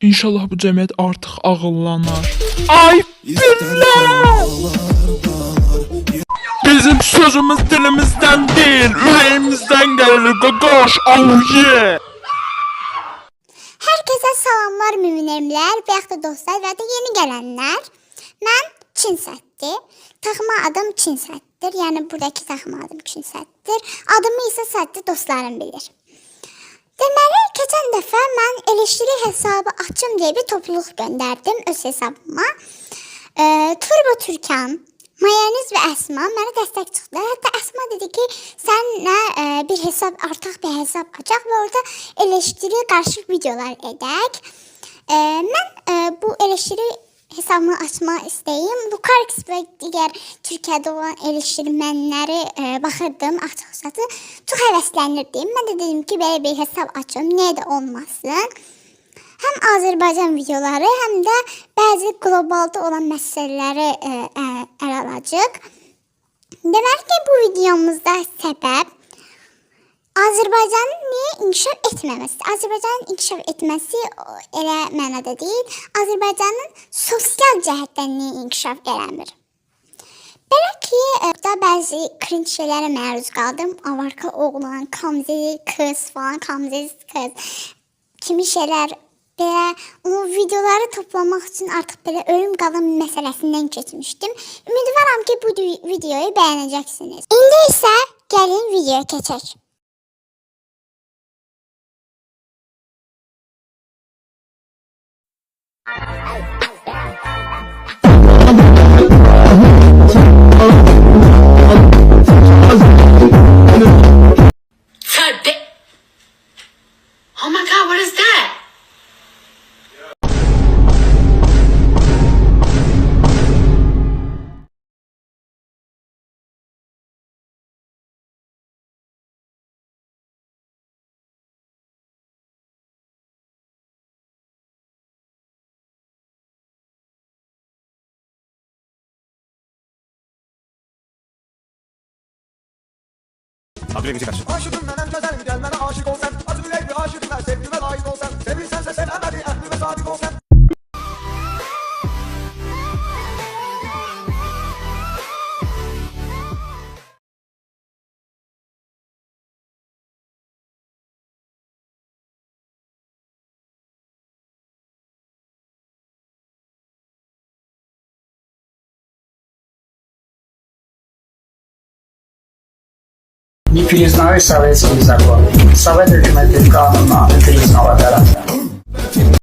İnşallah bu cəmiyyət artıq ağıllanar. Ay billah! Bizim sözümüz dilimizden değil, ürəyimizdən gəlir qaqaş. Oh yeah! Herkese salamlar müminlər və yaxud da dostlar və də yeni gələnlər. Mən Çinsətdir. Taxma adım Çinsətdir. Yəni buradakı taxma adım Çinsətdir. Adımı isə sadəcə dostlarım bilir. Deməli, keçən dəfə mən eleştiri hesabı açım deyə bir topluluq göndərdim öz hesabıma. Turbo Türkan, Mayoniz və Əsma mənə dəstək çıxdı. Hətta Əsma dedi ki, sənlə bir hesab, artıq bir hesab açaq və orada eleştiri qarşı videolar edək. Mən bu eleştiri hesabımı açmaq istəyim. Lukarix və digər Türkiyədə olan eleştirmənləri baxırdım, açıq-açıq çox həvəslənirdim. Mən də dedim ki, belə bir hesab açım, niyə də olmasın. Həm Azərbaycan videoları, həm də bəzi qlobalda olan məsələləri əl alacaq. Deməli ki, bu videomuzda səbəb Azərbaycanın niyə inkişaf etməməsi? Azərbaycanın inkişaf etməsi elə mənada deyil. Azərbaycanın sosial cəhətdən niyə inkişaf eləmir? Belə ki, da bəzi cringe şeylərə məruz qaldım. Avarka oğlan, kamzeli qız falan, kamzeli qız kimi şeylər. Belə o videoları toplamaq üçün artıq belə ölüm qalım məsələsindən keçmişdim. Ümidvaram ki, bu videoyu bəyənəcəksiniz. İndi isə gəlin videoya keçək. Oh my God, what is that? Abdülhamid müzik açın. Aşıkım menem güzel gelmene aşık ol sen. Acı yürekli aşıkım her sevgime layık ol sen. Sevilsense sen hadi ehlime sadık ol sen. Не признаю советский закон. Совет hökuməti qanunlarını priznala tərəfdən.